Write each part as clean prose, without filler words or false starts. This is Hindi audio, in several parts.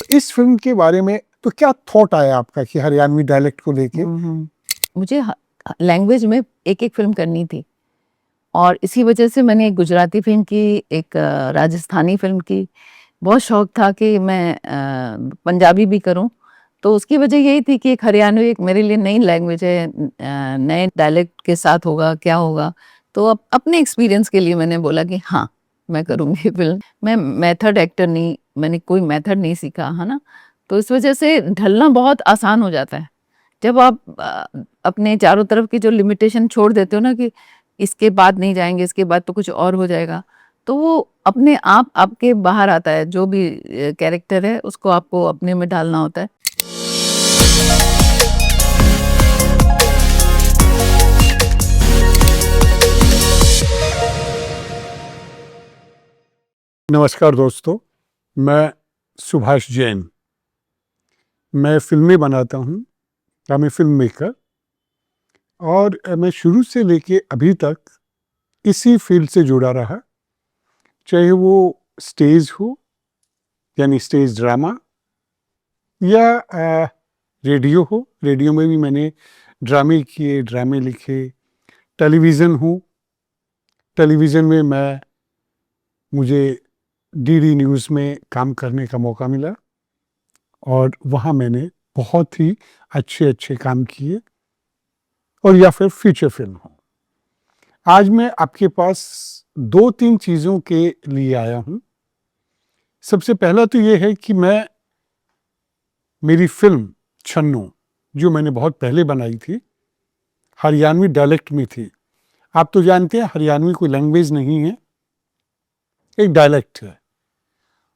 इस फ़िल्म के बारे में तो क्या थॉट आया आपका कि हरियाणवी डायलेक्ट को लेके? मुझे लैंग्वेज में एक-एक फ़िल्म करनी थी और इसी वजह से मैंने एक गुजराती फ़िल्म की, एक राजस्थानी फ़िल्म की। बहुत शौक था कि मैं पंजाबी भी करूँ, तो उसकी वजह यही थी कि एक हरियाणवी एक मेरे लिए नई लैंग्वेज है, नए डायलेक्ट के साथ होगा, क्या होगा? तो अपने एक्सपीरियंस के लिए मैंने बोला कि हाँ, मैं करूँगी फ़िल्म। मैं मेथड एक्टर नहीं, मैंने कोई मेथड नहीं सीखा, है ना? तो इस वजह से ढलना बहुत आसान हो जाता है। जब आप अपने चारों तरफ की जो लिमिटेशन छोड़ देते हो ना कि इसके बाद नहीं जाएँगे, इसके बाद तो कुछ और हो जाएगा, तो वो अपने आप आपके बाहर आता है। जो भी कैरेक्टर है उसको आपको अपने में ढालना होता है। नमस्कार दोस्तों, मैं सुभाष जैन। मैं फ़िल्में बनाता हूँ, I am a filmmaker और मैं शुरू से लेके अभी तक इसी फ़ील्ड से जुड़ा रहा, चाहे वो स्टेज हो, यानी स्टेज ड्रामा या रेडियो हो। रेडियो में भी मैंने ड्रामे किए, ड्रामे लिखे, टेलीविज़न हो, टेलीविज़न में मुझे डीडी न्यूज़ में काम करने का मौका मिला और वहाँ मैंने बहुत ही अच्छे-अच्छे काम किए और या फिर फीचर फ़िल्म हो। आज मैं आपके पास 2-3 चीज़ों के लिए आया हूँ। सबसे पहला तो ये है कि मेरी फ़िल्म छन्नू, जो मैंने बहुत पहले बनाई थी, हरियाणवी डायलेक्ट में थी। आप तो जानते हैं हरियाणवी कोई लैंग्वेज नहीं है, एक डायलेक्ट है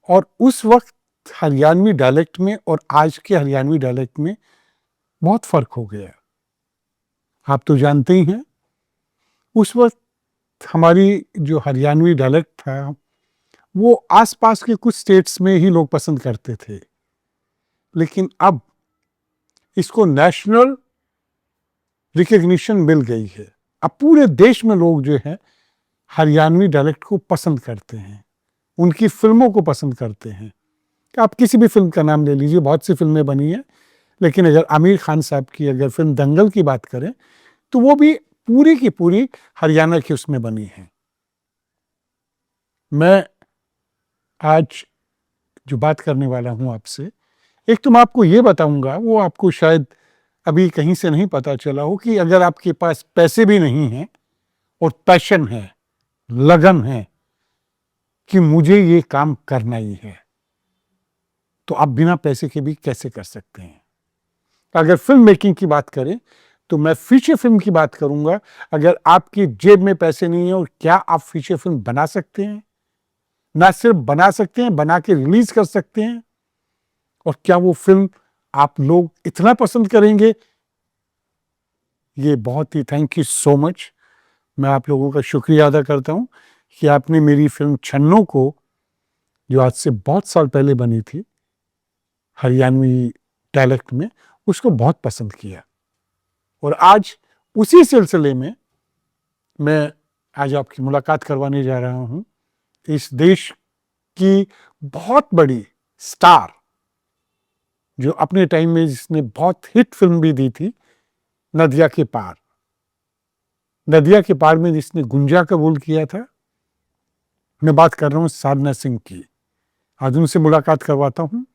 और उस वक़्त हरियाणवी डायलेक्ट में और आज के हरियाणवी डायलेक्ट में बहुत फ़र्क हो गया है। आप तो जानते ही हैं, उस वक़्त हमारी जो हरियाणवी डायलेक्ट था, वो आस-पास के कुछ स्टेट्स में ही लोग पसंद करते थे। लेकिन अब इसको नेशनल रिकॉग्निशन मिल गई है। अब पूरे देश में लोग जो हैं, हरियाणवी डायलेक्ट को पसंद करते हैं, उनकी फ़िल्मों को पसंद करते हैं। आप किसी भी फ़िल्म का नाम ले लीजिए, बहुत सी फ़िल्में बनी हैं, लेकिन अगर आमिर खान साहब की अगर फ़िल्म दंगल की बात करें, तो वो भी पूरी की पूरी हरियाणा की उसमें बनी है। मैं आज जो बात करने वाला हूँ आपसे, एक तो मैं आपको ये बताऊँगा, वो आपको शायद अभी कहीं से नहीं पता चला हो कि अगर आपके पास पैसे भी नहीं हैं और पैशन है, लगन है कि मुझे ये काम करना ही है, तो आप बिना पैसे के भी कैसे कर सकते हैं। अगर फ़िल्म मेकिंग की बात करें, तो मैं फीचर फ़िल्म की बात करूँगा। अगर आपकी जेब में पैसे नहीं हैं और क्या आप फीचर फ़िल्म बना सकते हैं? ना सिर्फ बना सकते हैं, बना के रिलीज़ कर सकते हैं और क्या वो फ़िल्म आप लोग इतना पसंद करेंगे? ये बहुत ही थैंक यू सो मच। मैं आप लोगों का शुक्रिया अदा करता हूँ कि आपने मेरी फ़िल्म छन्नो को, जो आज से बहुत साल पहले बनी थी, हरियाणवी डायलेक्ट में, उसको बहुत पसंद किया। और आज उसी सिलसिले में मैं आज आपकी मुलाकात करवाने जा रहा हूँ इस देश की बहुत बड़ी स्टार, जो अपने टाइम में जिसने बहुत हिट फ़िल्म भी दी थी, नदिया के पार। नदिया के पार में जिसने गुंजा कबूल किया था, मैं बात कर रहा हूँ साधना सिंह की। आज उनसे मुलाकात करवाता हूँ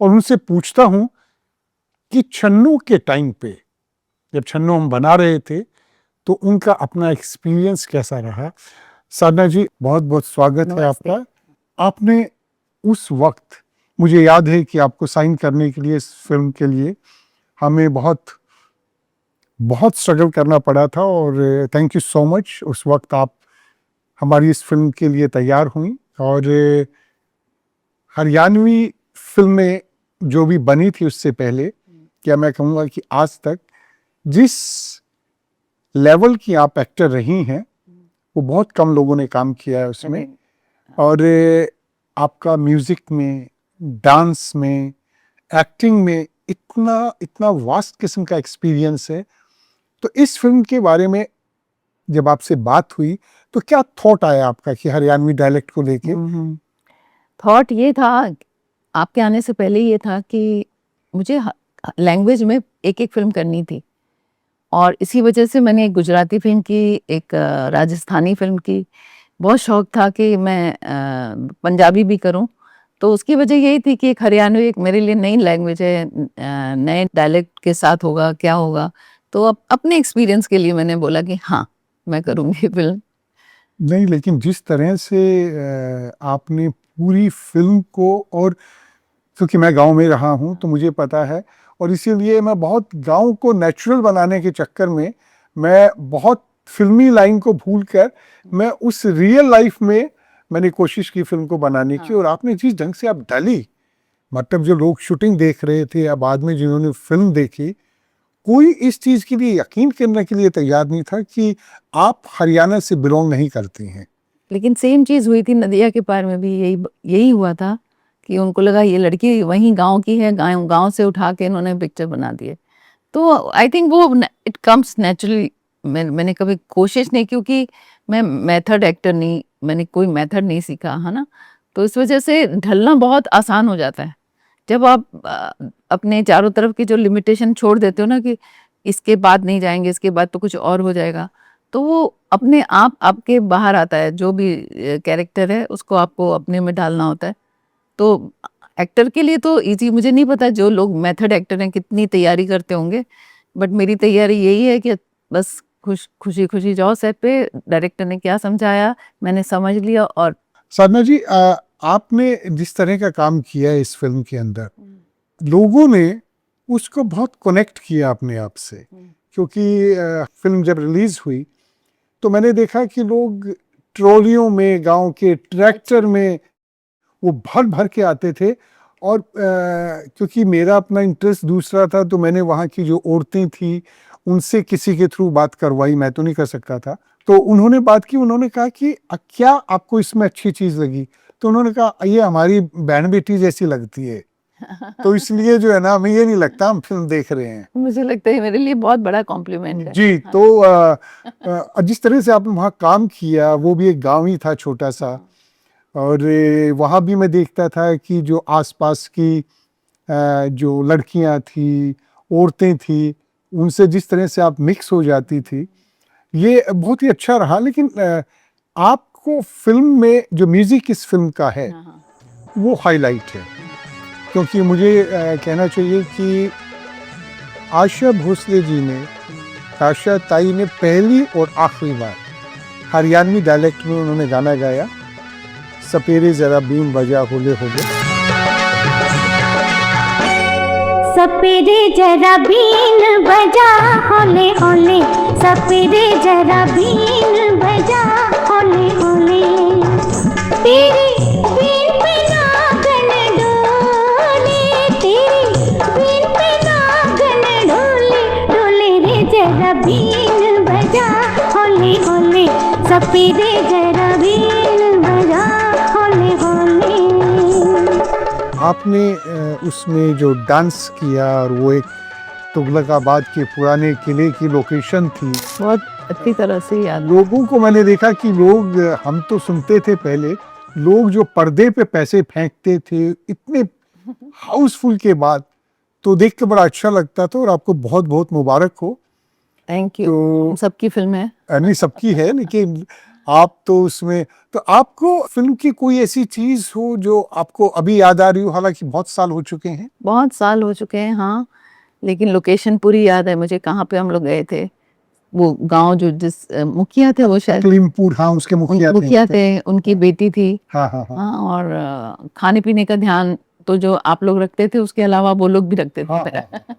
और उनसे पूछता हूँ कि छन्नू के टाइम पे, जब छन्नू हम बना रहे थे, तो उनका अपना एक्सपीरियंस कैसा रहा। साधना जी, बहुत-बहुत स्वागत है आपका। आपने उस वक़्त, मुझे याद है कि आपको साइन करने के लिए, इस फ़िल्म के लिए हमें बहुत स्ट्रगल करना पड़ा था और थैंक यू सो मच। उस वक़्त आप हमारी इस फ़िल्म के लिए तैयार हुईं और हरियाणवी फ़िल्में जो भी बनी थी उससे पहले, क्या मैं कहूँगा कि आज तक जिस लेवल की आप एक्टर रही हैं, वो बहुत कम लोगों ने काम किया है उसमें। और आपका म्यूज़िक में, डांस में, एक्टिंग में इतना इतना वास्ट किस्म का एक्सपीरियंस है। तो इस फ़िल्म के बारे में जब आपसे बात हुई, तो क्या थॉट आया आपका कि हरियाणवी डायलेक्ट को लेके? थॉट ये था आपके आने से पहले ये था कि मुझे लैंग्वेज में एक फिल्म करनी थी, और इसी वजह से मैंने एक गुजराती फिल्म की, एक राजस्थानी फिल्म की। बहुत शौक था कि मैं पंजाबी भी करूं। तो उसकी वजह यही थी कि एक हरियाणवी एक मेरे लिए नई लैंग्वेज है, नए डायलेक्ट के साथ होगा, क्या होगा। तो अपने एक्सपीरियंस के लिए मैंने बोला कि हाँ, मैं करूंगी फिल्म। नहीं, लेकिन जिस तरह से आपने पूरी फिल्म को, और क्योंकि मैं गांव में रहा हूं तो मुझे पता है, और इसीलिए मैं बहुत गांव को नेचुरल बनाने के चक्कर में मैं बहुत फिल्मी लाइन को भूलकर मैं उस रियल लाइफ में मैंने कोशिश की फिल्म को बनाने की। और आपने जिस ढंग से आप ढली, मतलब जो लोग शूटिंग देख रहे थे या बाद में जिन्होंने फिल्म देखी, कोई इस चीज के लिए यकीन करने के लिए तैयार नहीं था कि आप हरियाणा से बिलोंग नहीं करती हैं। लेकिन सेम चीज हुई थी नदिया के पार में भी, यही हुआ था कि उनको लगा ये लड़की वहीं गांव की है, गांव से उठा के इन्होंने पिक्चर बना दी है। तो आई थिंक वो इट कम्स नेचुरली। मैंने कभी कोशिश नहीं, क्योंकि मैं मेथड एक्टर नहीं, मैंने कोई मेथड नहीं सीखा है ना। तो इस वजह से ढलना बहुत आसान हो जाता है जब आप अपने चारों तरफ की जो लिमिटेशन छोड़ देते हो ना, कि इसके बाद नहीं जाएंगे, इसके बाद तो कुछ और हो जाएगा। तो वो अपने आप आपके बाहर आता है, जो भी कैरेक्टर है उसको आपको अपने में डालना होता है। तो एक्टर के लिए तो इजी, मुझे नहीं पता जो लोग मेथड एक्टर हैं कितनी तैयारी करते होंगे, बट मेरी तैयारी यही है कि बस खुशी खुशी जाओ सेट पे, डायरेक्टर ने क्या समझाया मैंने समझ लिया। और साधना जी, आपने जिस तरह का काम किया है इस फिल्म के अंदर, लोगों ने उसको बहुत कनेक्ट किया अपने आप से। क्योंकि फिल्म जब रिलीज हुई तो मैंने देखा कि लोग ट्रॉलियों में, गांव के ट्रैक्टर में वो भर भर के आते थे। और क्योंकि मेरा अपना इंटरेस्ट दूसरा था, तो मैंने वहाँ की जो औरतें थी उनसे किसी के थ्रू बात करवाई, मैं तो नहीं कर सकता था। तो उन्होंने बात की, उन्होंने कहा कि क्या आपको इसमें अच्छी चीज़ लगी? तो उन्होंने कहा ये हमारी बहन बेटी जैसी लगती है। तो इसलिए जो है ना, हमें ये नहीं लगता हम फिल्म देख रहे हैं। मुझे लगता है मेरे लिए बहुत बड़ा कॉम्प्लीमेंट है। जी, तो जिस तरह से आपने वहाँ काम किया, वो भी एक गांव ही था छोटा सा, और वहाँ भी मैं देखता था कि जो आसपास की जो लड़कियां थी, औरतें थी, उनसे जिस तरह से आप मिक्स हो जाती थी, ये बहुत ही अच्छा रहा। लेकिन आपको फिल्म में जो म्यूजिक इस फिल्म का है वो हाईलाइट है। क्योंकि मुझे कहना चाहिए कि आशा भोसले जी ने, आशा ताई ने पहली और आखिरी बार हरियाणवी डायलेक्ट में उन्होंने गाना गाया, सपेरे जरा बीन बजा होले होले। सपेरे जरा बीन बजा होले होले, सपेरे जरा बीन बजा होले होले। तेरी बीन पे नागन डोले, तेरी बीन पे नागन डोले, डोले रे जरा बीन बजा होले होले, सपेरे जरा बीन बजा होले होले। आपने उसमें जो डांस किया, और वो एक तुगलकाबाद के पुराने किले की लोकेशन थी, बहुत अच्छी तरह से याद। लोगों को मैंने देखा कि लोग, हम तो सुनते थे पहले, लोग जो पर्दे पे पैसे फेंकते थे इतने हाउसफुल के बाद, तो देख के बड़ा अच्छा लगता था। और आपको बहुत बहुत मुबारक हो। Thank you. तो सबकी फिल्म है। नहीं, सबकी है, लेकिन आप तो उसमें, तो आपको फिल्म की कोई ऐसी चीज हो जो आपको अभी याद आ रही हो, हालांकि बहुत साल हो चुके हैं? बहुत साल हो चुके हैं, हाँ, लेकिन लोकेशन पूरी याद है मुझे, कहाँ पे हम लोग गए थे। वो गांव जो जिस मुखिया थे, वो शायद कलीमपुर, हाँ, उसके मुखिया थे, उनकी बेटी थी। हाँ हाँ हाँ हाँ, और खाने पीने का ध्यान तो जो आप लोग रखते थे उसके अलावा वो लोग भी रखते थे हाँ, मेरा। हाँ।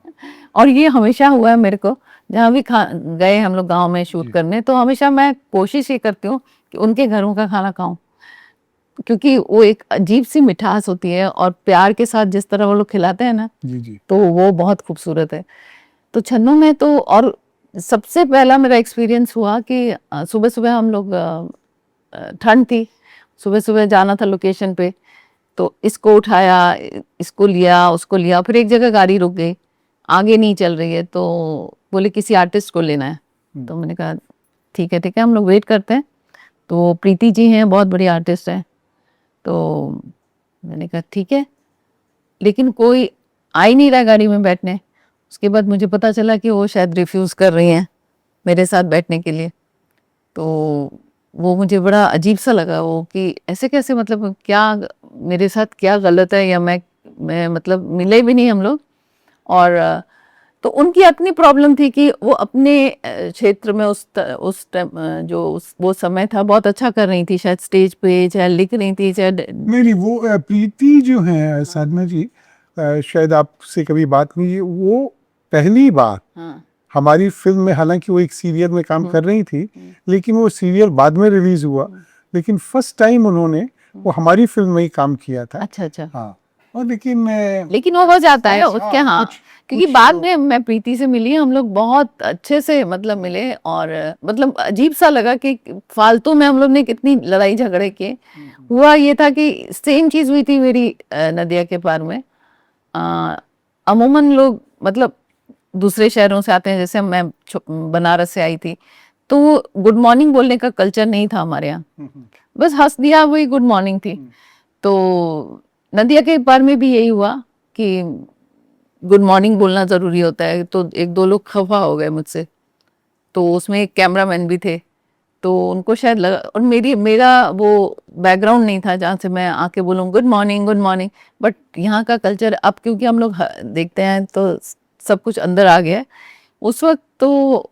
और ये हमेशा हुआ है मेरे को, जहाँ भी गए हम लोग गांव में शूट करने, तो हमेशा मैं कोशिश ये करती हूँ कि उनके घरों का खाना खाऊं, क्योंकि वो एक अजीब सी मिठास होती है, और प्यार के साथ जिस तरह वो लोग खिलाते हैं ना, जी जी। तो वो बहुत खूबसूरत है। तो छन्नू में तो, और सबसे पहला मेरा एक्सपीरियंस हुआ कि सुबह सुबह हम लोग, ठंड थी, सुबह सुबह जाना था लोकेशन पे, तो इसको उठाया, इसको लिया, उसको लिया, फिर एक जगह गाड़ी रुक गई, आगे नहीं चल रही है, तो बोले किसी आर्टिस्ट को लेना है। तो मैंने कहा ठीक है हम लोग वेट करते हैं। तो प्रीति जी हैं, बहुत बड़ी आर्टिस्ट हैं, तो मैंने कहा ठीक है। लेकिन कोई आ ही नहीं रहा गाड़ी में बैठने। उसके बाद मुझे पता चला कि वो शायद रिफ्यूज़ कर रही हैं मेरे साथ बैठने के लिए। तो वो मुझे बड़ा अजीब सा लगा वो, कि ऐसे कैसे, मतलब क्या मेरे साथ क्या गलत है, या मैं मतलब मिले भी नहीं हम लोग। और तो उनकी अपनी प्रॉब्लम थी कि वो अपने क्षेत्र में उस टाइम वो समय था बहुत अच्छा कर रही थी, शायद स्टेज पे चाहे लिख रही थी चाहे नहीं वो प्रीति जो है साधना जी, शायद आपसे कभी बात हुई है, वो पहली बार हाँ हमारी फिल्म में, हालांकि वो एक सीरियल में काम कर रही थी, लेकिन वो सीरियल बाद में रिलीज हुआ, लेकिन फर्स्ट टाइम उन्होंने वो हमारी फिल्म में ही काम किया था। अच्छा अच्छा। हाँ, और लेकिन वो हो जाता है उसके, हाँ, हाँ, क्योंकि बाद में मैं प्रीति से मिली, हम लोग बहुत अच्छे से मतलब मिले, और मतलब अजीब सा लगा कि फालतू में हम लोग ने कितनी लड़ाई झगड़े किए। हुआ ये था कि सेम चीज हुई थी मेरी नदिया के पार में। अमूमन लोग मतलब दूसरे शहरों से आते हैं, जैसे मैं बनारस से आई थी, तो गुड मॉर्निंग बोलने का कल्चर नहीं था हमारे यहाँ, बस हंस दिया वही गुड मॉर्निंग थी। तो नदिया के पार में भी यही हुआ कि गुड मॉर्निंग बोलना जरूरी होता है, तो एक दो लोग खफा हो गए मुझसे। तो उसमें एक कैमरामैन भी थे, तो उनको शायद लगा, और मेरा वो बैकग्राउंड नहीं था जहाँ से मैं आके बोलूँ good morning good morning. But यहाँ का कल्चर अब, क्योंकि हम लोग देखते हैं तो सब कुछ अंदर आ गया है। उस वक्त तो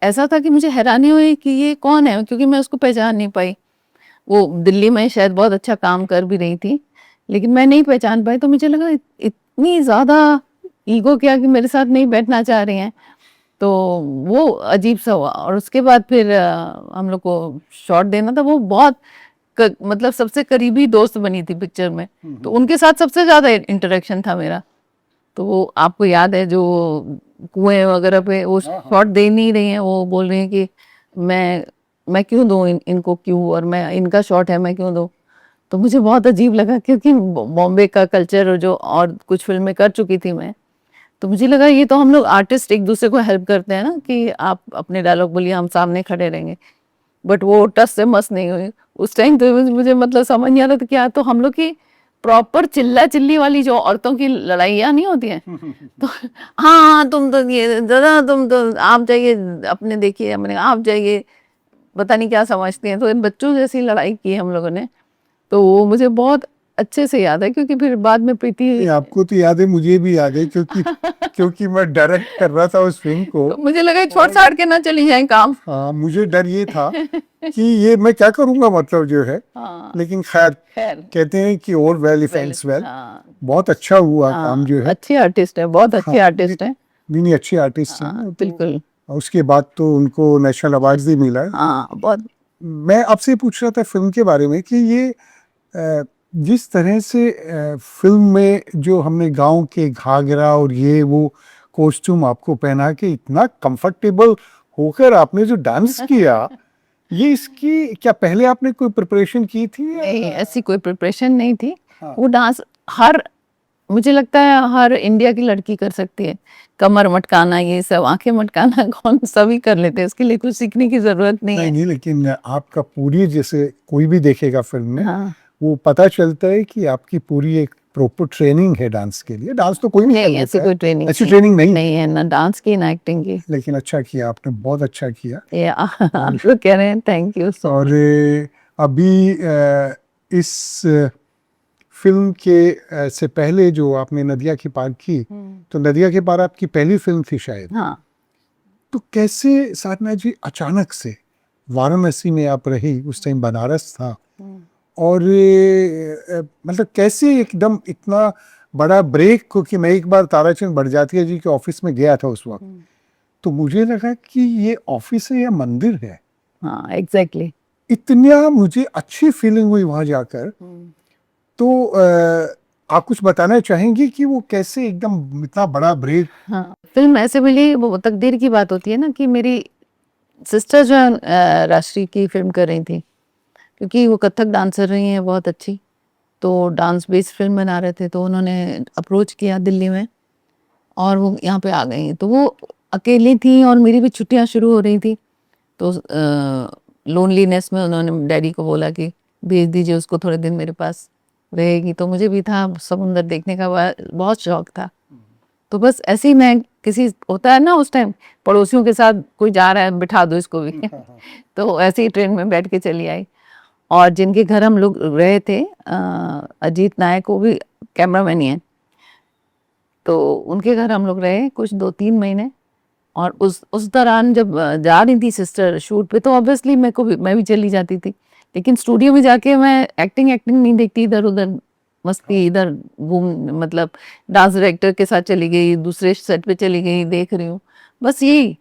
ऐसा था कि मुझे हैरानी हुई कि ये कौन है, क्योंकि मैं उसको पहचान नहीं पाई। वो दिल्ली में शायद बहुत अच्छा काम कर भी रही थी, लेकिन मैं नहीं पहचान पाई। तो मुझे लगा इतनी ज़्यादा ईगो क्या कि मेरे साथ नहीं बैठना चाह रही हैं। तो वो अजीब सा हुआ। और उसके बाद फिर हम लोग को शॉट देना था, वो बहुत मतलब सबसे करीबी दोस्त बनी थी पिक्चर में, तो उनके साथ सबसे ज़्यादा इंटरेक्शन था मेरा। तो वो आपको याद है जो कुएं वगैरह पे वो शॉट दे नहीं रही हैं, वो बोल रही हैं कि मैं क्यों दूं इनको क्यों, और मैं इनका शॉट है मैं क्यों दूं। तो मुझे बहुत अजीब लगा, क्योंकि बॉम्बे का कल्चर जो और कुछ फिल्में कर चुकी थी मैं, तो मुझे लगा ये तो हम लोग आर्टिस्ट एक दूसरे को हेल्प करते हैं ना, कि आप अपने डायलॉग बोलिए हम सामने खड़े रहेंगे। बट वो टस से मस नहीं हुई उस टाइम। तो मुझे मतलब समझ नहीं आ रहा था क्या, तो हम लोग की प्रॉपर चिल्ला चिल्ली वाली जो औरतों की लड़ाइयाँ नहीं होती हैं, तो हाँ तुम तो ये दादा, तुम तो आप जाइए अपने देखिए, हमने आप जाइए, पता नहीं क्या समझती हैं। तो इन बच्चों जैसी लड़ाई की हम लोगों ने। तो वो मुझे बहुत अच्छे से याद है, क्योंकि फिर बाद में प्रीति, आपको तो याद है, मुझे भी याद है, क्योंकि मैं डायरेक्ट कर रहा था उस फिल्म को। तो मुझे लगा छोड़ छाड़ के ना चली जाए काम। हाँ, मुझे डर ये था कि ये मैं क्या करूंगा, मतलब जो है। हाँ, लेकिन खैर कहते हैं कि all well if ends well. हाँ, बहुत अच्छा हुआ काम जो है। अच्छे आर्टिस्ट है, बहुत अच्छे आर्टिस्ट है। नहीं अच्छे आर्टिस्ट हैं, तो बिल्कुल। उसके बाद तो उनको नेशनल अवार्ड भी मिला है। हाँ बहुत। मैं आपसे पूछ रहा था फिल्म के बारे में कि ये जिस तरह से फिल्म में जो हमने गांव के घाघरा और ये वो कॉस्ट्यूम आपको पहना के इतना कंफर्टेबल होकर आपने जो डांस किया, ये इसकी क्या पहले आपने कोई प्रिपरेशन की थी? नहीं, ऐसी कोई प्रिपरेशन नहीं थी। हाँ। वो डांस मुझे लगता है हर इंडिया की लड़की कर सकती है। कमर मटकाना, ये सब, आंखें मटकाना कौन सभी कर लेते हैं, इसके लिए कुछ सीखने की जरूरत नहीं है। नहीं, लेकिन आपका पूरी, जैसे कोई भी देखेगा फिल्म में, हाँ। वो पता चलता है कि आपकी पूरी एक प्रॉपर ट्रेनिंग है डांस के लिए। डांस तो कोई नहीं कर ऐसी लेता कोई है। ट्रेनिंग ऐसी ट्रेनिंग नहीं है, ना डांस की ना एक्टिंग की। लेकिन अच्छा किया आपने, बहुत अच्छा किया। आप लोग कह रहे हैं, थैंक यू सो और अभी इस फिल्म के से पहले जो आपने नदिया के पार की, तो नदिया के पार आपकी पहली फिल्म थी शायद। हाँ। तो कैसे साधना जी अचानक से वाराणसी में आप रही, उस टाइम बनारस था, और मतलब कैसे एकदम इतना बड़ा ब्रेक? क्योंकि मैं एक बार ताराचंद बड़जात्या जी के ऑफिस में गया था उस वक्त, तो मुझे लगा कि ये ऑफिस है या मंदिर है। हाँ एग्जैक्टली। इतना मुझे अच्छी फीलिंग हुई वहां जाकर। तो आप कुछ बताना चाहेंगे कि वो कैसे एकदम इतना बड़ा ब्रेक? हाँ, फिल्म ऐसे मिली, वो तकदीर की बात होती है ना, कि मेरी सिस्टर जो है राष्ट्रीय की फिल्म कर रही थी, क्योंकि वो कथक डांसर रही हैं बहुत अच्छी, तो डांस बेस्ड फिल्म बना रहे थे, तो उन्होंने अप्रोच किया दिल्ली में, और वो यहाँ पे आ गई। तो वो अकेली थी और मेरी भी छुट्टियाँ शुरू हो रही थी, तो लोनलीनेस में उन्होंने डैडी को बोला कि भेज दीजिए उसको थोड़े दिन मेरे पास। रहेगी। तो मुझे भी था समुंदर देखने का बहुत शौक था। तो बस ऐसे ही मैं किसी होता है ना उस टाइम पड़ोसियों के साथ कोई जा रहा है बिठा दो इसको भी तो ऐसे ही ट्रेन में बैठ के चली आई। और जिनके घर हम लोग रहे थे अजीत नायक, वो भी कैमरामैन ही है, तो उनके घर हम लोग रहे कुछ 2-3 महीने। और उस दौरान जब जा रही थी सिस्टर शूट पे तो ऑब्वियसली मैं भी चली जाती थी, लेकिन स्टूडियो में जाके मैं एक्टिंग नहीं देखती, इधर उधर मस्ती, इधर घूम मतलब डांस डायरेक्टर के साथ चली गई, दूसरे सेट पे चली गई, देख रही हूँ बस यही।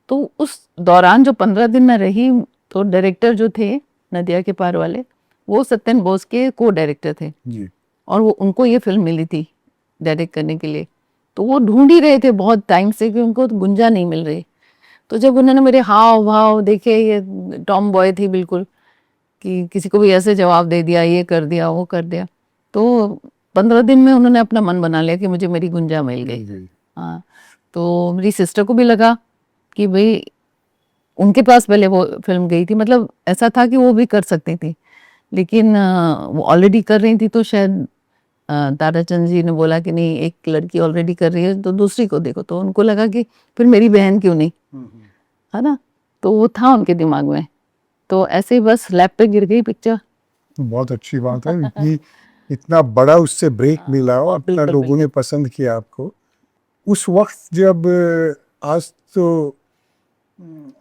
तो उस दौरान जो 15 दिन मैं रही, तो डायरेक्टर जो थे नदिया के पार वाले, वो सत्यन बोस के को डायरेक्टर थे जी। और वो उनको ये फिल्म मिली थी डायरेक्ट करने के लिए। तो वो ढूंढ ही रहे थे बहुत टाइम से कि उनको गुंजा नहीं मिल रही। तो जब उन्होंने मेरे हाव भाव देखे, ये टॉम बॉय थी बिल्कुल, कि किसी को भी ऐसे जवाब दे दिया, ये कर दिया वो कर दिया, तो 15 दिन में उन्होंने अपना मन बना लिया कि मुझे मेरी गुंजा मिल गई। हाँ, तो मेरी सिस्टर को भी लगा कि भाई उनके पास पहले वो फिल्म गई थी, मतलब ऐसा था कि वो भी कर सकती थी, लेकिन वो ऑलरेडी कर रही थी। तो शायद ताराचंद जी ने बोला कि नहीं, एक लड़की ऑलरेडी कर रही है तो दूसरी को देखो। तो उनको लगा कि फिर मेरी बहन क्यों नहीं, है ना, तो वो था उनके दिमाग में। तो ऐसे ही बस लैप पे गिर गई पिक्चर। बहुत अच्छी बात है कि इतना बड़ा उससे ब्रेक मिला और इतना बिल्कुल, लोगों ने पसंद किया आपको। उस वक्त जब आज तो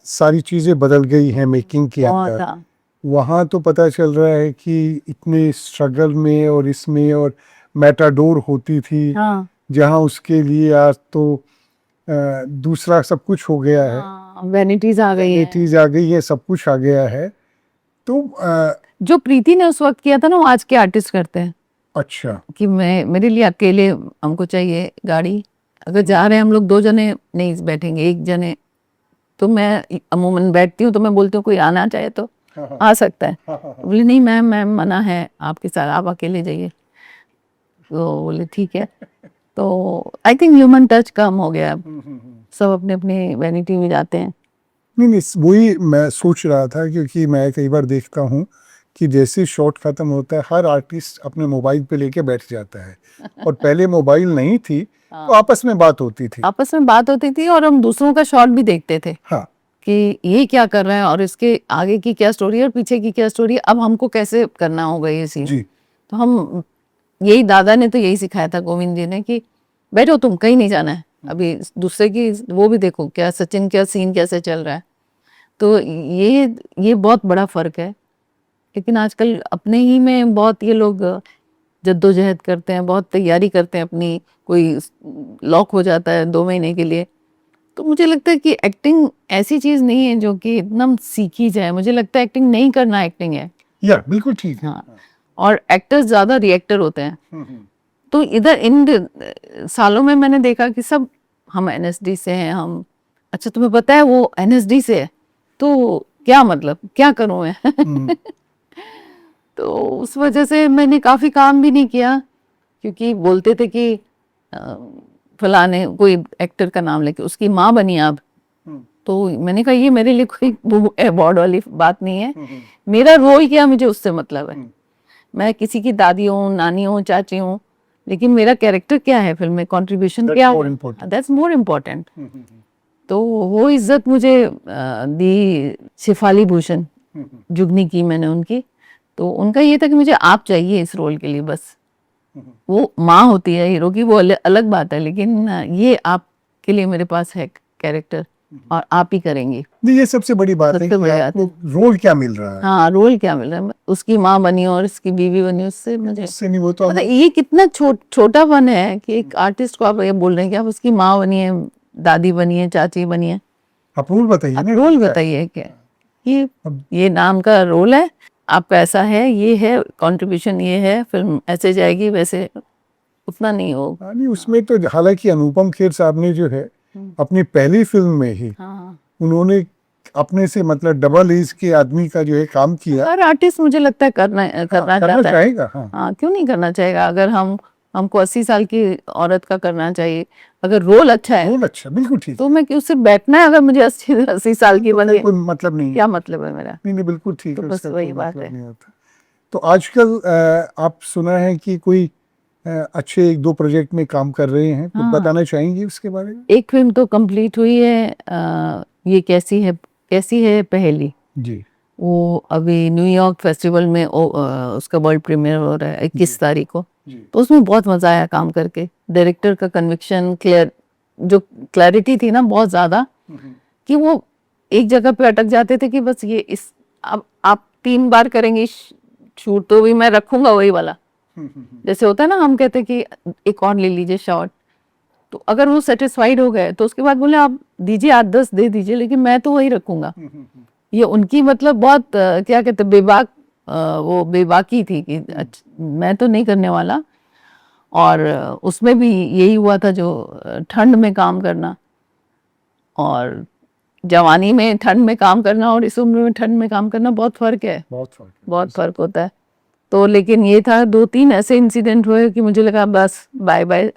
सारी चीजें बदल गई हैं मेकिंग के बहुत अंदर, था। वहाँ तो पता चल रहा है कि इतने स्ट्रगल में और इसमें, और मैटाडोर होती थी हाँ, जहाँ उसके लिए आज तो दूसरा सब कुछ हो गया है, वैनिटीज आ गई है। चीज आ गई है, सब कुछ आ गया है। तो जो प्रीति ने उस वक्त किया था ना, वो आज के आर्टिस्ट करते हैं अच्छा, कि मैं मेरे लिए अकेले हमको चाहिए गाड़ी, अगर जा रहे हैं हम लोग 2 जने नहीं बैठेंगे, 1 जने। तो मैं अमूमन बैठती हूँ तो मैं बोलती हूँ कोई आना चाहे तो आ सकता है। बोले नहीं मैम मना है आपके साथ, आप अकेले जाइए। तो बोले ठीक है। तो आई थिंक ह्यूमन टच कम हो गया अब, सब अपने अपने वैनिटी में जाते हैं। नहीं, वही मैं सोच रहा था, क्योंकि मैं कई बार देखता हूँ कि जैसे शॉट खत्म होता है हर आर्टिस्ट अपने मोबाइल पे लेके बैठ जाता है, और पहले मोबाइल नहीं थी तो आपस में बात होती थी। आपस में बात होती थी और हम दूसरों का शॉट भी देखते थे हाँ, कि ये क्या कर रहा है और इसके आगे की क्या स्टोरी है और पीछे की क्या स्टोरी है, अब हमको कैसे करना होगा ये सीन। जी। तो हम यही, दादा ने तो यही सिखाया था, गोविंद जी ने, कि बैठो तुम, कहीं नहीं जाना है, अभी दूसरे की वो भी देखो, क्या सचिन क्या सीन कैसे चल रहा है। तो ये बहुत बड़ा फर्क है। लेकिन आजकल अपने ही में बहुत ये लोग जद्दोजहद करते हैं, बहुत तैयारी करते हैं अपनी, कोई लॉक हो जाता है 2 महीने के लिए। तो मुझे लगता है कि एक्टिंग ऐसी चीज नहीं है जो कि एकदम सीखी जाए। मुझे लगता है एक्टिंग नहीं करना एक्टिंग है। या बिल्कुल ठीक है। हाँ, और एक्टर्स ज्यादा रिएक्टर होते हैं। तो इधर इन सालों में मैंने देखा कि सब हम एनएसडी से हैं, हम, अच्छा तुम्हें पता है वो एनएसडी से है, तो क्या मतलब क्या करूं मैं तो उस वजह से मैंने काफी काम भी नहीं किया, क्योंकि बोलते थे कि फलाने कोई एक्टर का नाम लेके उसकी माँ बनी आप। तो मैंने कहा ये मेरे लिए कोई अवार्ड वाली बात नहीं है, मेरा रोल क्या मुझे उससे मतलब है। मैं किसी की दादी हूँ, नानी हूँ, चाची हूँ, लेकिन मेरा कैरेक्टर क्या है फिल्म में, कंट्रीब्यूशन क्या है, दैट्स मोर इम्पोर्टेंट। तो वो इज्जत मुझे दी शेफाली भूषण जुगनी की मैंने उनकी। तो उनका ये था कि मुझे आप चाहिए इस रोल के लिए, बस। वो माँ होती है हीरो की, वो अलग बात है, लेकिन ये आपके लिए मेरे पास है कैरेक्टर और आप ही करेंगे। नहीं, ये सबसे बड़ी बात है कि आपको रोल क्या मिल रहा है। हाँ, रोल क्या मिल रहा है, उसकी माँ बनी और इसकी बीवी बनी, उससे मुझे उससे नहीं, वो तो मतलब ये कितना छोटापन है कि एक आर्टिस्ट को आप ये बोल रहे हैं कि आप उसकी माँ बनी है, दादी बनी है, चाची बनी है। आप रोल बताइए आप ना, रोल बताइए क्या, ये नाम का रोल है आपका, ऐसा है, ये है कंट्रीब्यूशन, ये है, फिल्म ऐसे जाएगी, वैसे उतना नहीं होगा। नहीं, उसमें तो हालांकि अनुपम खेर साहब ने जो है अपनी पहली फिल्म में ही उन्होंने अपने से मतलब डबल एज के आदमी का जो है काम किया। हर आर्टिस्ट मुझे लगता है करना चाहता चाहेगा। है। हाँ, क्यों नहीं करना चाहेगा। अगर हमको 80 साल की औरत का करना चाहिए, अगर रोल अच्छा है, रोल अच्छा, बिल्कुल ठीक, तो मैं क्यों सिर्फ बैठना है, अगर मुझे 80 साल की बने, कोई मतलब नहीं, क्या मतलब है मेरा। नहीं बिल्कुल ठीक तो है, बस उसका वही कोई बात मतलब है। नहीं होता। तो आजकल आप सुना है कि कोई अच्छे 1-2 प्रोजेक्ट में काम कर रहे हैं, कुछ हाँ। बताना चाहेंगे उसके बारे में? एक फिल्म तो कंप्लीट हुई है, ये कैसी है पहेली। जी। वो अभी न्यूयॉर्क फेस्टिवल में उसका वर्ल्ड प्रीमियर हो रहा है 21 तारीख को। जी। तो उसमें बहुत मजा आया काम करके। डायरेक्टर का कन्विक्शन, क्लैरिटी थी ना बहुत ज्यादा, कि वो एक जगह पे अटक जाते थे कि बस ये इस अब आप 3 बार करेंगे शूट तो भी मैं रखूंगा वही वाला। जैसे होता है ना, हम कहते हैं कि एक और ले लीजिए शॉट, तो अगर वो सेटिस्फाइड हो गए तो उसके बाद बोले आप दीजिए 8-10 दे दीजिए, लेकिन मैं तो वही रखूंगा। ये उनकी मतलब बहुत क्या कहते हैं, वो बेबाकी थी कि मैं तो नहीं करने वाला। और उसमें भी यही हुआ था, जो ठंड में काम करना, और जवानी में ठंड में काम करना और इस उम्र में ठंड में काम करना बहुत फर्क है, बहुत फर्क होता है। तो लेकिन ये था, 2-3 ऐसे इंसिडेंट हुए कि मुझे लगा बस बाय बाय।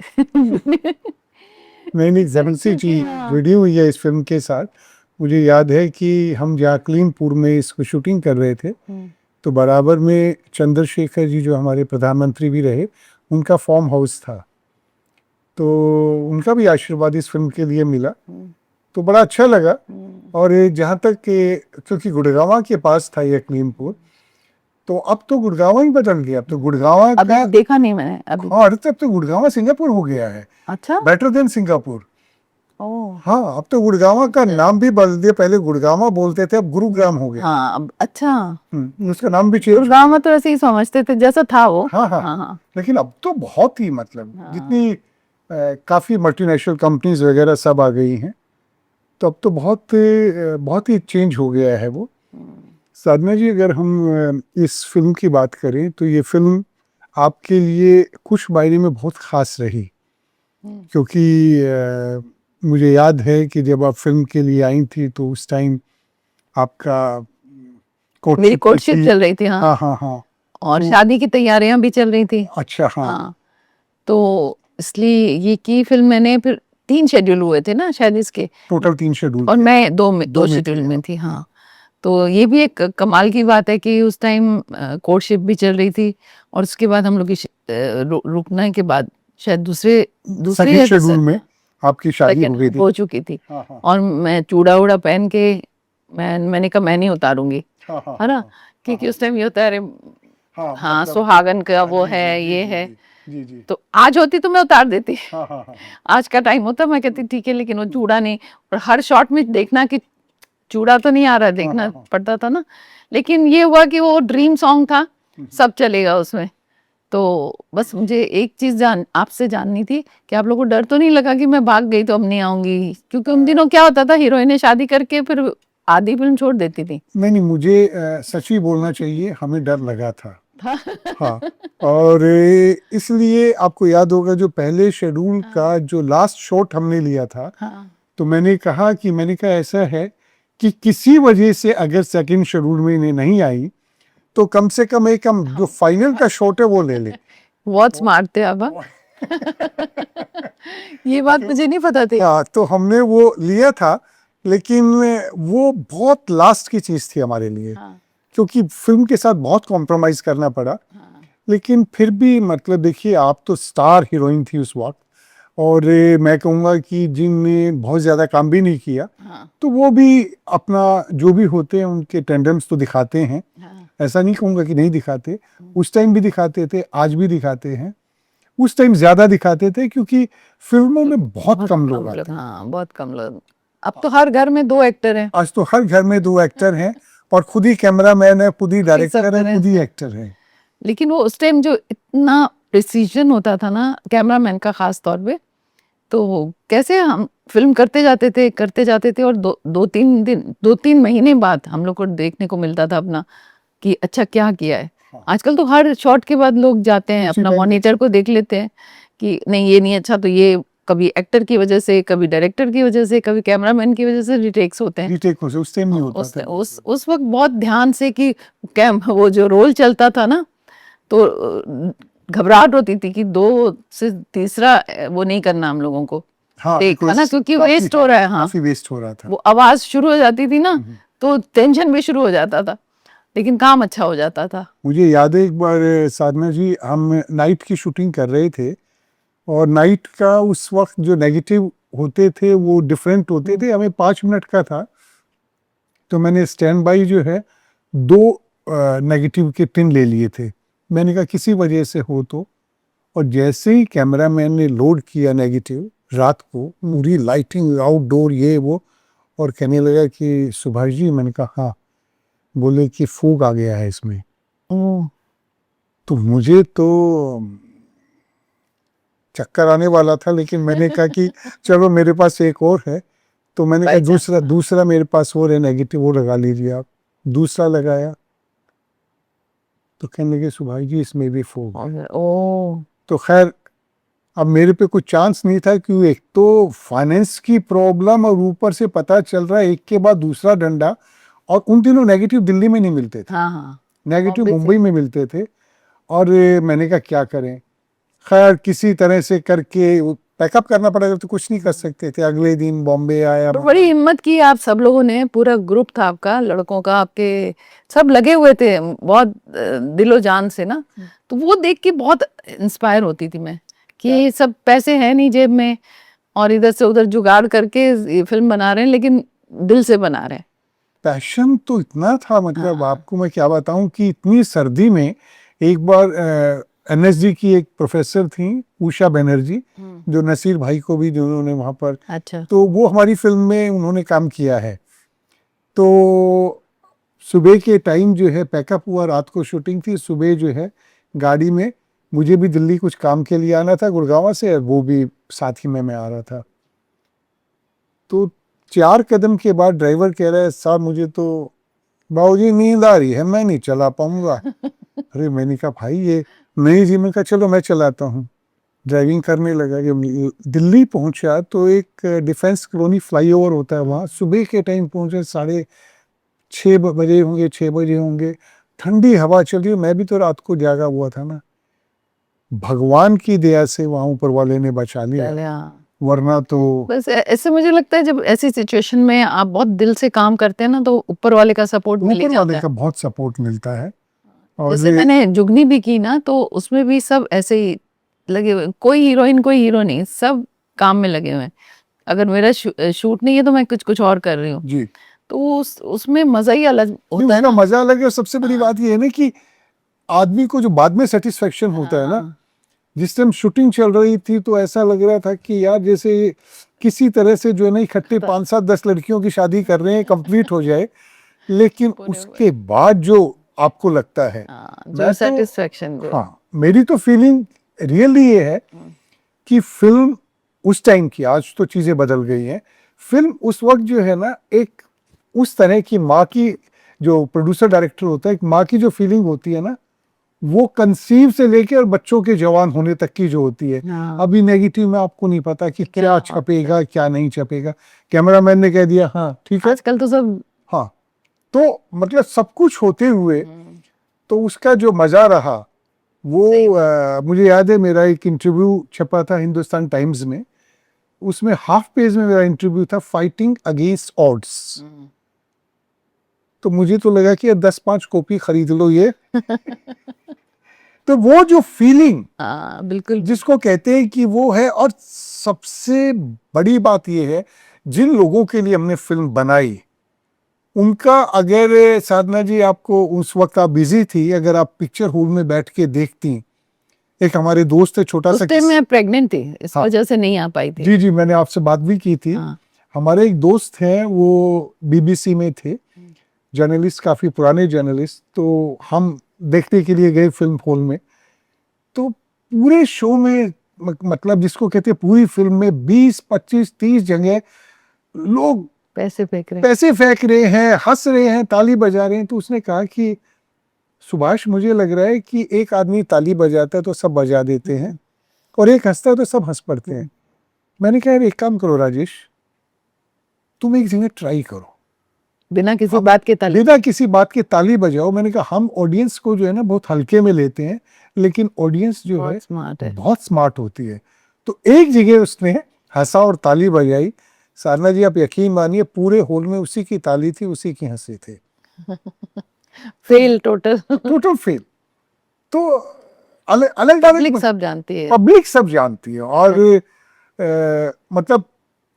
नहीं, ज़बरदस्ती चीज जुड़ी हुई है इस फिल्म के साथ। मुझे याद है कि हम जैकलीनपुर में इसको शूटिंग कर रहे थे, तो बराबर में चंद्रशेखर जी जो हमारे प्रधानमंत्री भी रहे, उनका फार्म हाउस था, तो उनका भी आशीर्वाद इस फिल्म के लिए मिला, तो बड़ा अच्छा लगा। और जहाँ तक कि क्योंकि गुड़गांव के पास था ये जैकलीनपुर, तो अब तो गुड़गांव ही बदल गया, अब तो गुड़गांव अभी का, देखा नहीं मैंने अभी। हाँ, अरे तब तो गुड़गांव सिंगापुर हो गया है, अच्छा। Better than Singapore. ओह। हाँ, अब तो गुड़गांव का नाम भी बदल दिया, पहले गुड़गांव बोलते थे, अब गुरुग्राम हो गया। हाँ अब अच्छा। उसका नाम भी चेंज। गुड़गांव में तो ऐसे ही समझते थे जैसा था वो। हाँ हाँ, हाँ हाँ। लेकिन अब तो बहुत ही मतलब जितनी काफी मल्टीनेशनल कंपनीज वगैरह सब आ गई हैं, तो अब तो बहुत ही चेंज हो गया है वो। साधना जी, अगर हम इस फिल्म की बात करें तो ये फिल्म आपके लिए कुछ मायने में बहुत खास रही, क्योंकि मुझे याद है कि जब आप फिल्म के लिए आई थी तो उस टाइम आपका मेरी कोर्टशिप चल रही थी। हाँ हाँ हाँ हाँ, और शादी की तैयारियां भी चल रही थी। अच्छा हाँ, हाँ तो इसलिए ये की फिल्म मैंने, फिर 3 शेड्यूल हुए थे ना शायद इसके, टोटल 3 शेड्यूल और मैं 2 में शेड्यूल थी। में थी। हाँ तो ये भी एक कमाल की बात है कि उस टाइम कोर्टशिप भी चल रही थी, और उसके बाद हम लोग की रुकने के बाद शायद दूसरे सेकंड शेड्यूल में आपकी शादी हो गई थी। हो चुकी थी। हाँ हाँ और मैं चूड़ा उड़ा पहन के मैंने कहा मैं नहीं उतारूंगी, हाँ हाँ है ना, क्योंकि उस टाइम ये होता है, अरे हाँ, हाँ मतलब- सुहागन का वो जी, है, जी, ये जी, है। जी जी, तो आज होती तो मैं उतार देती, हाँ हाँ हाँ, आज का टाइम होता मैं कहती ठीक है, लेकिन वो चूड़ा नहीं, और हर शॉट में देखना कि चूड़ा तो नहीं आ रहा, देखना हाँ, हाँ। पड़ता था ना। लेकिन ये हुआ कि वो ड्रीम सॉन्ग था, सब चलेगा उसमें। तो बस मुझे एक चीज आपसे जाननी थी कि आप लोगों को डर तो नहीं लगा कि मैं भाग गई तो अब नहीं आऊंगी, क्योंकि उन दिनों क्या होता था, हीरोइनें शादी करके फिर आधी फिल्म छोड़ देती थी। नहीं मुझे सच ही बोलना चाहिए, हमें डर लगा था। हाँ, और इसलिए आपको याद होगा जो पहले शेड्यूल का जो लास्ट शॉट हमने लिया था, हाँ तो मैंने कहा ऐसा है कि किसी वजह से अगर सेकंड शेड्यूल में इन्हें नहीं आई तो कम से कम हम जो फाइनल का शॉट है वो ले ले। बहुत स्मार्ट थे अब। ये बात मुझे नहीं पता थी। हाँ, तो हमने वो लिया था, लेकिन वो बहुत लास्ट की चीज थी हमारे लिए, हाँ, क्योंकि फिल्म के साथ बहुत कॉम्प्रोमाइज करना पड़ा। हाँ, लेकिन फिर भी मतलब देखिए, आप तो स्टार हीरोइन थी उस वक्त, और मैं कहूँगा कि जिनने बहुत ज़्यादा काम भी नहीं किया, हाँ, तो वो भी अपना जो भी होते हैं उनके टेंडेंस तो दिखाते हैं। हाँ। ऐसा नहीं कहूँगा कि नहीं दिखाते, उस टाइम भी दिखाते थे, आज भी दिखाते हैं। उस टाइम ज़्यादा दिखाते थे क्योंकि फिल्मों में बहुत कम लोग आते हैं। हाँ बहुत कम लोग। अब तो हर घर में 2 एक्टर हैं। आज तो हर घर में 2 एक्टर हैं, और खुद ही कैमरामैन है, खुद ही डायरेक्टर है, हैं। खुद ही एक्टर है। लेकिन वो उस टाइम जो इतना प्रिसीजन होता था ना कैमरामैन का, खास तौर पे, तो कैसे हम फिल्म करते जाते थे और 2-3 महीने बाद हम लोग को देखने को मिलता था अपना कि अच्छा क्या किया है। आजकल तो हर शॉट के बाद लोग जाते हैं, अपना मॉनिटर को देख लेते हैं कि नहीं ये नहीं अच्छा, तो ये कभी एक्टर की वजह से, कभी डायरेक्टर की वजह से, कभी कैमरामैन की वजह से रिटेक्स होते हैं। रीटेक हो, उस टाइम नहीं होता था। उस वक्त बहुत ध्यान से कि वो जो रोल चलता था ना, तो घबराहट होती थी कि 2 से तीसरा वो नहीं करना हम लोगों को। हाँ, टेक है ना, क्योंकि वेस्ट हो रहा है। हाँ, काफी वेस्ट हो रहा था। वो आवाज शुरू हो जाती थी ना, तो टेंशन भी शुरू हो जाता था। लेकिन काम अच्छा हो जाता था। मुझे याद है एक बार साधना जी, हम नाइट की शूटिंग कर रहे थे और नाइट का उस वक्त जो नेगेटिव होते थे वो डिफरेंट होते थे, हमें 5 मिनट का था, तो मैंने स्टैंड बाई जो है 2 नेगेटिव के टिन ले लिए थे। मैंने कहा किसी वजह से हो तो, और जैसे ही कैमरामैन ने लोड किया नेगेटिव रात को, पूरी लाइटिंग आउटडोर ये वो, और कहने लगा कि सुभाष जी, मैंने कहा हाँ, बोले कि फूग आ गया है इसमें। ओह, तो मुझे तो चक्कर आने वाला था, लेकिन मैंने कहा कि चलो मेरे पास एक और है, तो मैंने कहा By chance, दूसरा मेरे पास और है नेगेटिव, वो लगा लीजिए आप। दूसरा लगाया तो कहने लगे सुभाष जी इसमें भी फूग है। ओह, तो खैर अब मेरे पे कुछ चांस नहीं था, क्योंकि एक तो फाइनेंस की प्रॉब्लम और ऊपर से पता चल रहा है एक के बाद दूसरा डंडा, और उन दिनों नेगेटिव दिल्ली में नहीं मिलते थे, हाँ हाँ, नेगेटिव बॉम्बे से। मुंबई में मिलते थे। और मैंने कहा क्या करें, खैर किसी तरह से करके पैकअप करना पड़ेगा, तो कुछ नहीं कर सकते थे। अगले दिन बॉम्बे आया। तो बड़ी हिम्मत की आप सब लोगों ने, पूरा ग्रुप था आपका, लड़कों का, आपके सब लगे हुए थे बहुत दिलो जान से ना। तो वो देख के बहुत इंस्पायर होती थी मैं कि सब पैसे हैं नहीं जेब में और इधर से उधर जुगाड़ करके ये फिल्म बना रहे हैं, लेकिन दिल से बना रहे हैं। पैशन तो इतना था, मतलब आपको मैं क्या बताऊं कि इतनी सर्दी में एक बार एनएसडी की एक प्रोफेसर थी उषा बनर्जी, जो नसीर भाई को भी जिन्होंने वहां पर, अच्छा, तो वो हमारी फिल्म में उन्होंने काम किया है। तो सुबह के टाइम जो है पैकअप हुआ, रात को शूटिंग थी, सुबह जो है गाड़ी में, मुझे भी दिल्ली कुछ काम के लिए आना था गुड़गांव से, वो भी साथ ही में मैं आ रहा था। तो 4 कदम के बाद ड्राइवर कह रहा है साहब मुझे तो बाबूजी नींद आ रही है, मैं नहीं चला पाऊंगा। अरे मैंने कहा भाई ये नहीं जी, मैंने कहा चलो मैं चलाता हूँ। ड्राइविंग करने लगा। जब दिल्ली पहुंचा तो एक डिफेंस कॉलोनी फ्लाईओवर होता है वहाँ, सुबह के टाइम पहुंचे, 6:30 बजे होंगे, 6 बजे होंगे, ठंडी हवा चल रही है। मैं भी तो रात को जागा हुआ था ना, भगवान की दया से वहाँ ऊपर वाले ने बचा लिया, चले, हाँ। वरना तो बस ऐसे मुझे लगता है जब ऐसी सिचुएशन में आप बहुत दिल से काम करते हैं ना, तो ऊपर वाले का सपोर्ट मिल ही ऊपर जाता वाले है। का बहुत सपोर्ट मिलता है। और जैसे मैंने जुगनी भी की ना, तो उसमें भी सब ऐसे ही लगे हुए, कोई हीरोइन कोई हीरो नहीं, सब काम में लगे हुए हैं। अगर मेरा शूट नहीं है तो मैं कुछ और कर रही हूँ, जी, तो उसमें मजा ही अलग होता है उसका ना। मजा अलग है। और सबसे बड़ी बात ये है ना कि आदमी को जो बाद में सेटिस्फेक्शन होता है ना, हाँ, जिस टाइम शूटिंग चल रही थी तो ऐसा लग रहा था कि यार जैसे किसी तरह से जो है ना इकट्ठे 5-7-10 लड़कियों की शादी कर रहे हैं, कंप्लीट हो जाए। लेकिन उसके बाद जो आपको लगता है, हाँ, मैं जो तो, सेटिस्फेक्शन जो हाँ, मेरी तो फीलिंग रियली ये है कि फिल्म उस टाइम की, आज तो चीजें बदल गई हैं, फिल्म उस वक्त जो है ना एक उस तरह की माँ की, जो प्रोड्यूसर डायरेक्टर होता है, एक माँ की जो फीलिंग होती है ना, वो कंसीव से लेके और बच्चों के जवान होने तक की जो होती है। हाँ। अभी नेगेटिव में आपको नहीं पता कि क्या छपेगा क्या नहीं छपेगा, कैमरामैन ने कह दिया हाँ ठीक है, आजकल तो सब हाँ, तो मतलब सब कुछ होते हुए तो उसका जो मजा रहा वो मुझे याद है मेरा एक इंटरव्यू छपा था हिंदुस्तान टाइम्स में, उसमें हाफ पेज में मेरा इंटरव्यू था, फाइटिंग अगेंस्ट ऑड्स। तो मुझे तो लगा कि 10-5 कॉपी खरीद लो ये। तो वो जो फीलिंग, हाँ, बिल्कुल जिसको कहते हैं कि वो है। और सबसे बड़ी बात ये है, जिन लोगों के लिए हमने फिल्म बनाई उनका, अगर साधना जी आपको उस वक्त आप बिजी थी, अगर आप पिक्चर हॉल में बैठ के देखती, एक हमारे दोस्त है छोटा सा, उस टाइम मैं प्रेग्नेंट थी, इस हाँ, वजह से नहीं आ पाई थी। जी जी, मैंने आपसे बात भी की थी। हाँ, हमारे एक दोस्त हैं, वो बीबीसी में थे, जर्नलिस्ट, काफी पुराने जर्नलिस्ट। तो हम देखने के लिए गए फिल्म हॉल में, तो पूरे शो में मतलब जिसको कहते हैं पूरी फिल्म में 20-25-30 जगह लोग पैसे फेंक रहे। पैसे फेंक रहे हैं, हंस रहे हैं, ताली बजा रहे हैं। तो उसने कहा कि सुभाष मुझे लग रहा है कि एक आदमी ताली बजाता है तो सब बजा देते हैं, और एक हंसता है तो सब हंस पड़ते हैं। मैंने कहा यार एक काम करो राजेश, तुम एक जगह ट्राई करो, बिना किसी बात के ताली। बिना किसी बात के ताली बजाओ। मैंने कहा हम ऑडियंस को जो है ना बहुत हल्के में लेते हैं, लेकिन ऑडियंस जो है बहुत स्मार्ट है। बहुत स्मार्ट होती है। तो एक जगह उसने हंसा और ताली बजाई। साधना जी आप यकीन मानिए पूरे हॉल में उसी की ताली थी, उसी की हंसी थे। Fail total. Total fail. तो अलग पब्लिक सब जानती है। पब्लिक सब जानती है। और मतलब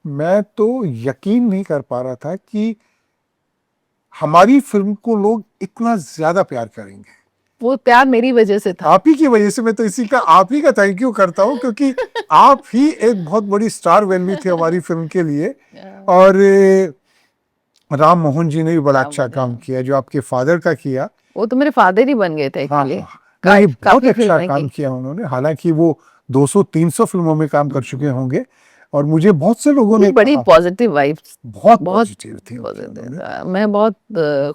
मैं तो यकीन नहीं कर पा रहा था कि हमारी फिल्म को लोग इतना ज्यादा प्यार करेंगे। वो प्यार मेरी वजह से था। आप ही की वजह से। मैं तो इसी का आप ही का थैंक यू करता हूँ, क्योंकि आप ही एक बहुत बड़ी स्टार वैल्यू थी हमारी फिल्म के लिए। और राम मोहन जी ने भी बड़ा अच्छा काम किया, जो आपके फादर का किया। वो तो मेरे फादर ही बन गए थे हाँ, एक्चुअली। नहीं, बहुत काफी अच्छा फिल्में काम की। किया उन्होंने। हालांकि वो 200-300 फिल्मों में काम कर चुके होंगे। और मुझे बहुत से लोगों ने बड़ी कहा, पॉजिटिव वाइब्स, बहुत बहुत पॉजिटिव थी उनकी positive। उन्होंने। मैं बहुत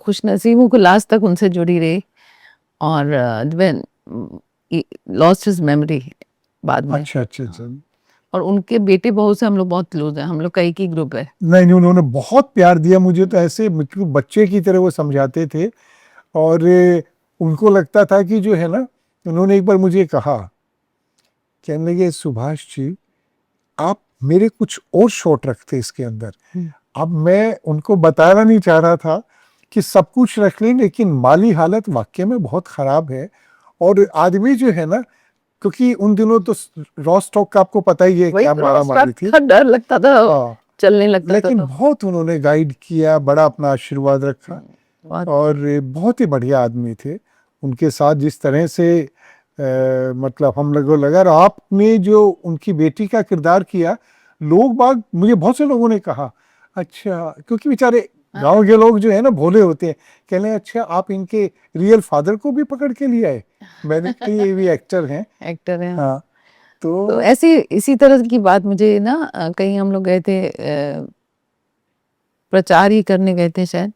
खुश नसीब हूँ कि लास्ट तक उनसे जुड़ी रही। और व्हेन लॉस्ट हिज मेमोरी बाद में। अच्छा अच्छा अच्छा। और उनके बेटे बहू से हम लोग बहुत क्लोज हैं। हम लोग का एक ही ग्रुप है। नहीं, उन्होंने बहुत प्यार दिया मुझे। तो ऐसे बिल्कुल बच्चे की तरह वो समझाते थे। और उनको लगता था कि जो है ना, उन्होंने एक बार मुझे कहा, कहने लगे, सुभाष जी आप मेरे कुछ और शॉट रखते इसके अंदर। अब मैं उनको बताना नहीं चाह रहा था कि सब कुछ रख लें, लेकिन माली हालत वाकई में बहुत खराब है। और आदमी जो है ना, क्योंकि उन दिनों तो रॉ स्टॉक का आपको पता ही है वही क्या मारा मारी थी। डर लगता था, हाँ, चलने लगता था। लेकिन तो बहुत उन्होंने गाइड किया, बड़ा अपना आशीर्वाद रखा। और बहुत ही बढ़िया आदमी थे। उनके साथ जिस तरह से मतलब हम लोगों को लगा। और आपने जो उनकी बेटी का किरदार किया, लोग बाग, मुझे बहुत से लोगों ने कहा अच्छा, क्योंकि बेचारे गांव के लोग जो है ना भोले होते हैं, कहने अच्छा आप इनके रियल फादर को भी पकड़ के लिए आए। मैंने कहा ये भी एक्टर हैं। एक्टर है। हाँ, तो ऐसी इसी तरह की बात मुझे ना कहीं हम लोग गए थे, प्रचार ही करने गए थे शायद।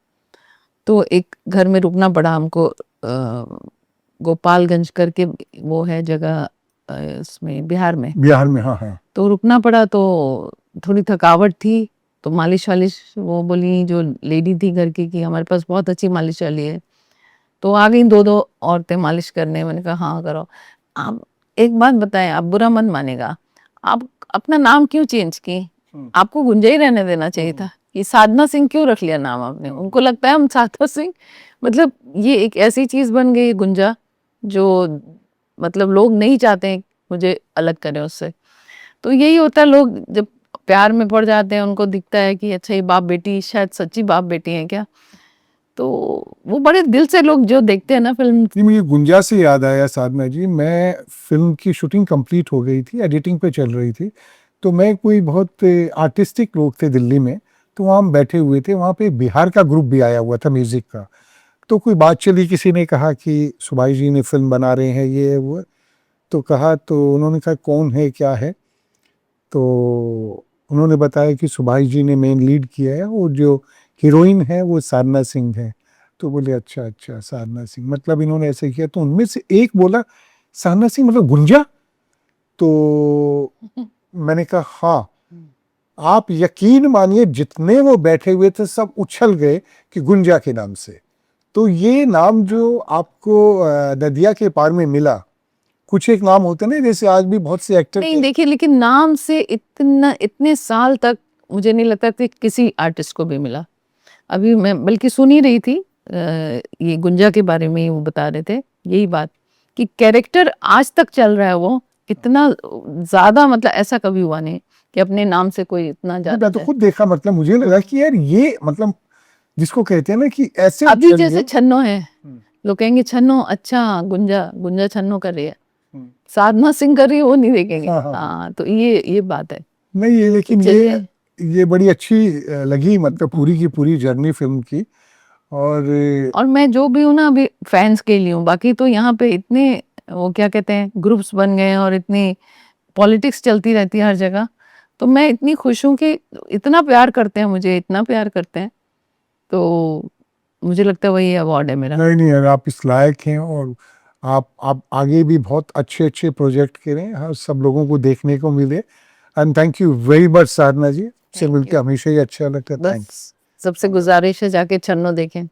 तो एक घर में रुकना पड़ा हमको। गोपालगंज करके वो है जगह, इसमें बिहार में। हाँ हाँ। तो रुकना पड़ा। तो थोड़ी थकावट थी। तो मालिश वालिश वो बोली जो लेडी थी घर की कि हमारे पास बहुत अच्छी मालिश वाली है। तो आ गई 2 औरतें मालिश करने। मैंने कहा हाँ करो। आप एक बात बताएं, आप बुरा मत मानेगा, आप अपना नाम क्यों चेंज की? आपको गुंजा ही रहने देना चाहिए था। ये साधना सिंह क्यों रख लिया नाम आपने? उनको लगता है हम साधना सिंह, मतलब ये एक ऐसी चीज बन गई गुंजा, जो मतलब लोग नहीं चाहते हैं मुझे अलग करें उससे। तो यही होता है, लोग जब प्यार में पड़ जाते हैं उनको दिखता है कि अच्छा ये बाप बेटी शायद सच्ची बाप बेटी है क्या। तो वो बड़े दिल से लोग जो देखते हैं ना फिल्म। जी, मुझे गुंजा से याद आया साधना जी, मैं फिल्म की शूटिंग कंप्लीट हो गई थी, एडिटिंग पे चल रही थी। तो मैं कोई बहुत आर्टिस्टिक लोग थे दिल्ली में, तो वहाँ हम बैठे हुए थे। वहाँ पे बिहार का ग्रुप भी आया हुआ था म्यूजिक का। तो कोई बात चली, किसी ने कहा कि सुभाष जी ने फिल्म बना रहे हैं, ये है वो है। तो कहा, तो उन्होंने कहा कौन है क्या है। तो उन्होंने बताया कि सुभाष जी ने मेन लीड किया है, और जो हीरोइन है वो साधना सिंह है। तो बोले अच्छा अच्छा, साधना सिंह मतलब इन्होंने ऐसे किया। तो उनमें से एक बोला साधना सिंह मतलब गुंजा। तो मैंने कहा हाँ। आप यकीन मानिए जितने वो बैठे हुए थे सब उछल गए कि गुंजा के नाम से। तो ये नाम जो आपको नदिया के पार में मिला, कुछ एक नाम होते ना, जैसे आज भी बहुत से एक्टर नहीं देखिए, लेकिन नाम से इतने साल तक मुझे नहीं लगता कि किसी आर्टिस्ट को भी मिला। अभी मैं बल्कि सुन ही रही थी, ये गुंजा के बारे में ही वो बता रहे थे यही बात, कि कैरेक्टर आज तक चल रहा है वो इतना ज्यादा, मतलब ऐसा कभी हुआ नहीं कि अपने नाम से कोई इतना मैं ज्यादा तो खुद देखा। मतलब मुझे लगा कि यार ये मतलब जिसको कहते हैं ना कि ऐसे अभी उछल जैसे गए। छन्नो है, लोग कहेंगे छन्नो, अच्छा गुंजा छन्नो कर रही है, साधना सिंह कर रही है, वो नहीं देखेंगे। हाँ, हाँ। हाँ, तो ये बात है। नहीं ये, लेकिन चलिए। ये बड़ी अच्छी लगी, मतलब पूरी की पूरी जर्नी फिल्म की। और मैं जो भी हूँ ना अभी फैंस के लिए हूँ, बाकी तो यहाँ पे इतने वो क्या कहते हैं ग्रुप्स बन गए हैं और इतनी पॉलिटिक्स चलती रहती है हर जगह। तो मैं इतनी खुश हूँ कि इतना प्यार करते हैं मुझे, इतना प्यार करते हैं। तो मुझे लगता है वही अवार्ड है मेरा। नहीं यार, आप इस लायक हैं। और आप आगे भी बहुत अच्छे अच्छे प्रोजेक्ट करें, हर सब लोगों को देखने को मिले। And thank you very much Sadhana ji, से मिलकर हमेशा ही अच्छा लगता है। थैंक्स। बस सबसे गुजारिश है जाके छन्नो देखें।